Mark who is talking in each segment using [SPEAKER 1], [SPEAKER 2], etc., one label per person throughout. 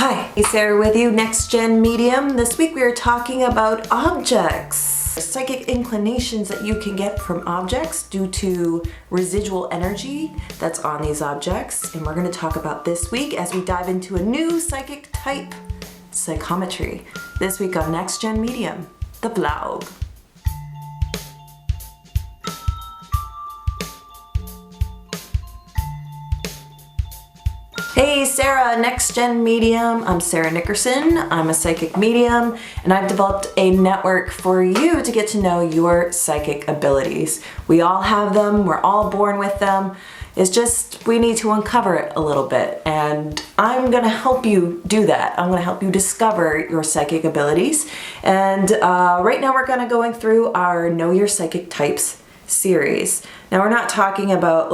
[SPEAKER 1] Hi, Sarah with you, NextGEN Medium. This week we are talking about objects. Psychic inclinations that you can get from objects due to residual energy that's on these objects. And we're going to talk about this week as we dive into a new psychic type, psychometry. This week on NextGEN Medium, the vlog. Hey Sarah, NextGEN Medium. I'm Sarah Nickerson. I'm a psychic medium and I've developed a network for you to get to know your psychic abilities. We all have them, we're all born with them. It's just we need to uncover it a little bit, and I'm gonna help you do that. I'm gonna help you discover your psychic abilities. And right now we're gonna going through our Know Your Psychic Types series. Now we're not talking about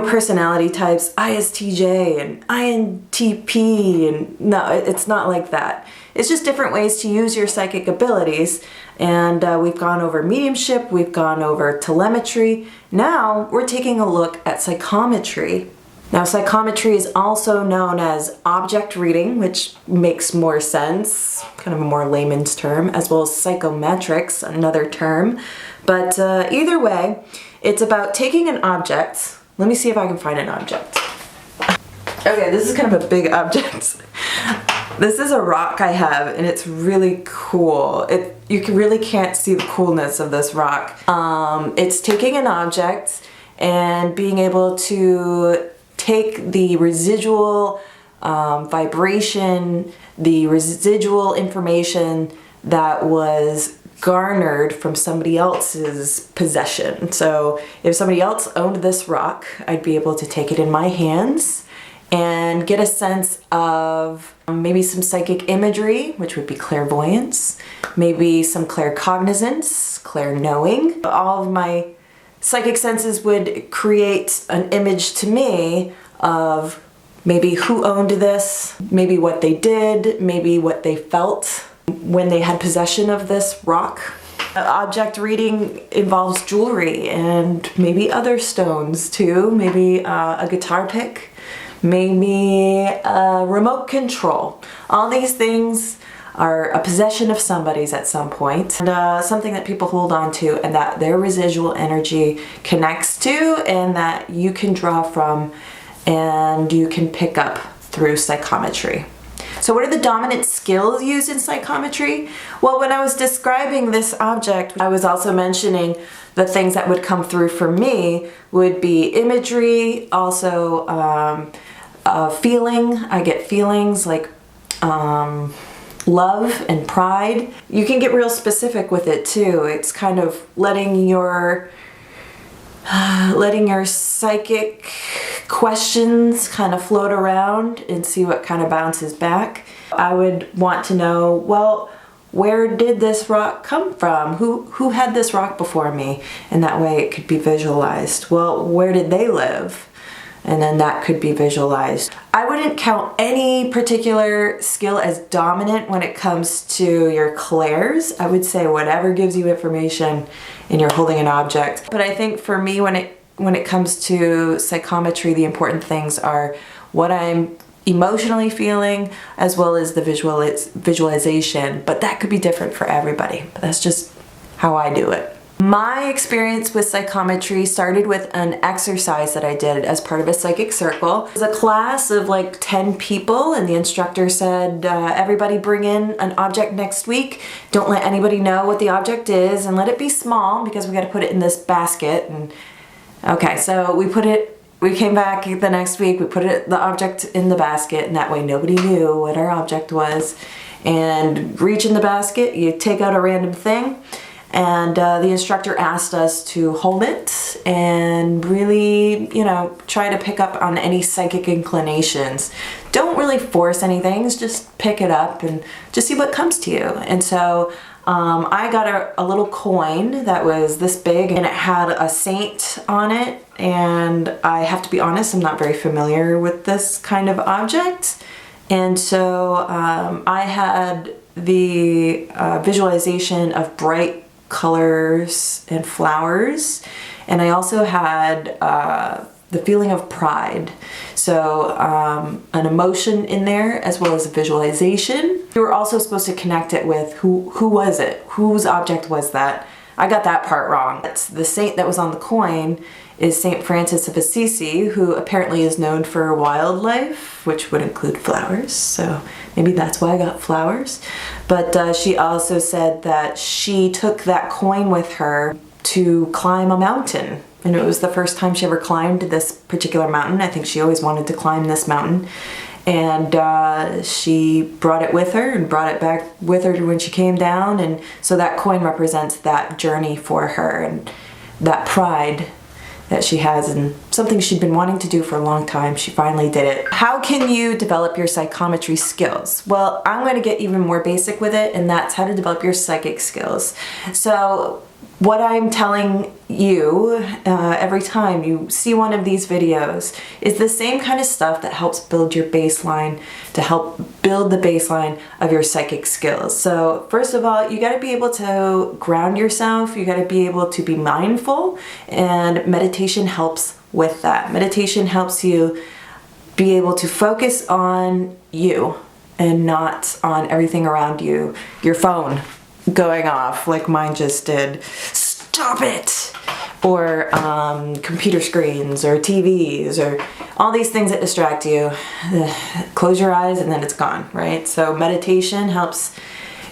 [SPEAKER 1] personality types, ISTJ and INTP, and no, it's not like that. It's just different ways to use your psychic abilities. And we've gone over mediumship, we've gone over telemetry. Now we're taking a look at psychometry. Now psychometry is also known as object reading, which makes more sense, kind of a more layman's term, as well as psychometrics, another term. But either way, it's about taking an object. Let me see if I can find an object. Okay, this is kind of a big object. This is a rock I have, and it's really cool. You really can't see the coolness of this rock. It's taking an object and being able to take the residual vibration, the residual information that was garnered from somebody else's possession. So if somebody else owned this rock, I'd be able to take it in my hands and get a sense of maybe some psychic imagery, which would be clairvoyance, maybe some claircognizance, clairknowing. All of my psychic senses would create an image to me of maybe who owned this, maybe what they did, maybe what they felt when they had possession of this rock. Object reading involves jewelry and maybe other stones too, maybe a guitar pick, maybe a remote control. All these things are a possession of somebody's at some point, and something that people hold on to and that their residual energy connects to and that you can draw from and you can pick up through psychometry. So what are the dominant skills used in psychometry? Well, when I was describing this object, I was also mentioning the things that would come through for me would be imagery, also feeling. I get feelings like love and pride. You can get real specific with it too. It's kind of letting your psychic questions kind of float around and see what kind of bounces back. I would want to know, well, where did this rock come from? Who had this rock before me? And that way it could be visualized. Well, where did they live? And then that could be visualized. I wouldn't count any particular skill as dominant when it comes to your clairs. I would say whatever gives you information and you're holding an object. But I think for me, when it comes to psychometry, the important things are what I'm emotionally feeling as well as the visualization. But that could be different for everybody. But that's just how I do it. My experience with psychometry started with an exercise that I did as part of a psychic circle. It was a class of like 10 people, and the instructor said, everybody bring in an object next week. Don't let anybody know what the object is, and let it be small because we got to put it in this basket. And okay, so we came back the next week, we put the object in the basket, and that way nobody knew what our object was. And reach in the basket, you take out a random thing. And the instructor asked us to hold it and really, try to pick up on any psychic inclinations. Don't really force anything, just pick it up and just see what comes to you. And so I got a little coin that was this big and it had a saint on it. And I have to be honest, I'm not very familiar with this kind of object. And so I had the visualization of bright colors and flowers, and I also had the feeling of pride. So an emotion in there as well as a visualization. You were also supposed to connect it with who was it? Whose object was that? I got that part wrong. That's the saint that was on the coin is Saint Francis of Assisi, who apparently is known for wildlife, which would include flowers. So maybe that's why I got flowers. But she also said that she took that coin with her to climb a mountain. And it was the first time she ever climbed this particular mountain. I think she always wanted to climb this mountain. And she brought it with her and brought it back with her when she came down. And so that coin represents that journey for her and that pride that she has, and something she'd been wanting to do for a long time. She finally did it. How can you develop your psychometry skills? Well, I'm going to get even more basic with it, and that's how to develop your psychic skills. So what I'm telling you every time you see one of these videos is the same kind of stuff that helps build your baseline, to help build the baseline of your psychic skills. So first of all, you got to be able to ground yourself. You got to be able to be mindful, and meditation helps with that. Meditation helps you be able to focus on you and not on everything around you. Your phone going off like mine just did. Stop it! Or computer screens or TVs or all these things that distract you. Close your eyes and then it's gone, right? So meditation helps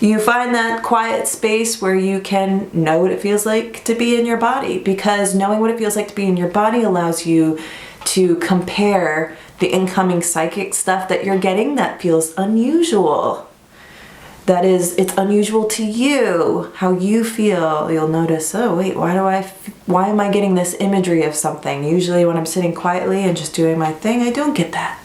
[SPEAKER 1] you find that quiet space where you can know what it feels like to be in your body, because knowing what it feels like to be in your body allows you to compare the incoming psychic stuff that you're getting that feels unusual. That is, it's unusual to you, how you feel. You'll notice, oh wait, why am I getting this imagery of something? Usually when I'm sitting quietly and just doing my thing, I don't get that.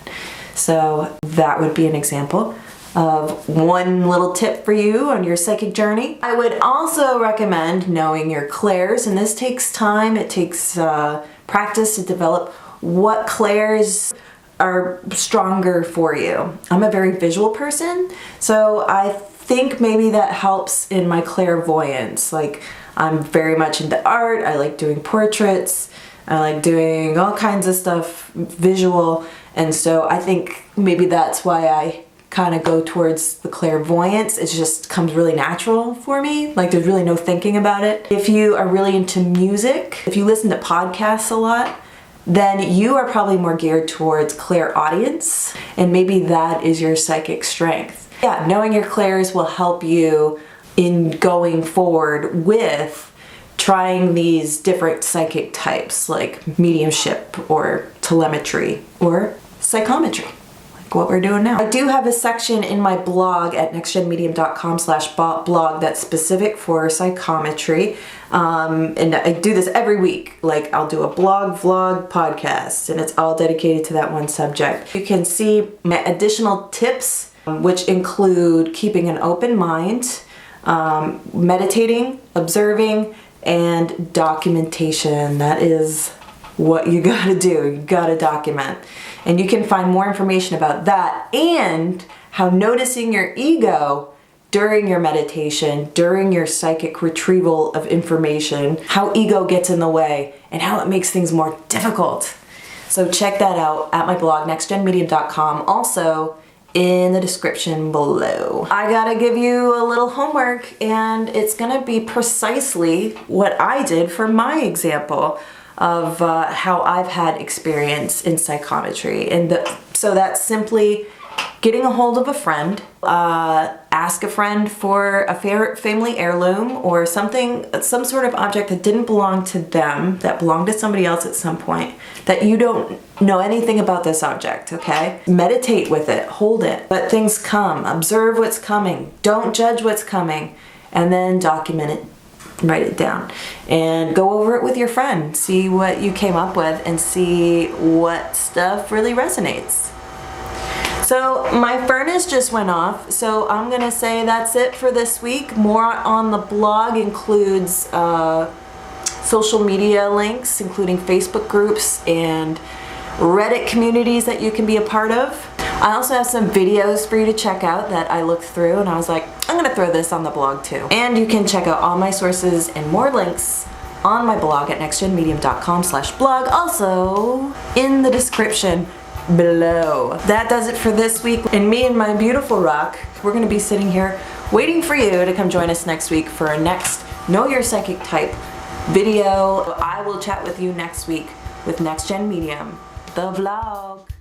[SPEAKER 1] So that would be an example of one little tip for you on your psychic journey. I would also recommend knowing your clairs, and this takes time. It takes practice to develop what clairs are stronger for you. I'm a very visual person, so I think maybe that helps in my clairvoyance. Like, I'm very much into art. I like doing portraits. I like doing all kinds of stuff visual, and so I think maybe that's why I kind of go towards the clairvoyance. It just comes really natural for me. Like, there's really no thinking about it. If you are really into music, if you listen to podcasts a lot, then you are probably more geared towards clairaudience, and maybe that is your psychic strength. Yeah, knowing your clairs will help you in going forward with trying these different psychic types like mediumship or telemetry or psychometry, like what we're doing now. I do have a section in my blog at nextgenmedium.com/blog that's specific for psychometry. And I do this every week. Like, I'll do a blog, vlog, podcast, and it's all dedicated to that one subject. You can see my additional tips, which include keeping an open mind, meditating, observing, and documentation. That is what you gotta do. You gotta document. And you can find more information about that and how noticing your ego during your meditation, during your psychic retrieval of information, how ego gets in the way and how it makes things more difficult. So check that out at my blog, nextgenmedium.com, also in the description below. I gotta give you a little homework, and it's gonna be precisely what I did for my example of how I've had experience in psychometry. And so that's simply getting a hold of a friend, ask a friend for a family heirloom or something, some sort of object that didn't belong to them, that belonged to somebody else at some point, that you don't know anything about this object, okay? Meditate with it, hold it, let things come, observe what's coming, don't judge what's coming, and then document it. Write it down and go over it with your friend. See what you came up with and see what stuff really resonates. So my furnace just went off, so I'm gonna say that's it for this week. More on the blog includes social media links, including Facebook groups and Reddit communities that you can be a part of. I also have some videos for you to check out that I looked through, and I was like, I'm gonna throw this on the blog too. And you can check out all my sources and more links on my blog at nextgenmedium.com/blog, also in the description below. That does it for this week. And me and my beautiful rock, we're gonna be sitting here waiting for you to come join us next week for our next Know Your Psychic Type video. I will chat with you next week with NextGEN Medium, the vlog.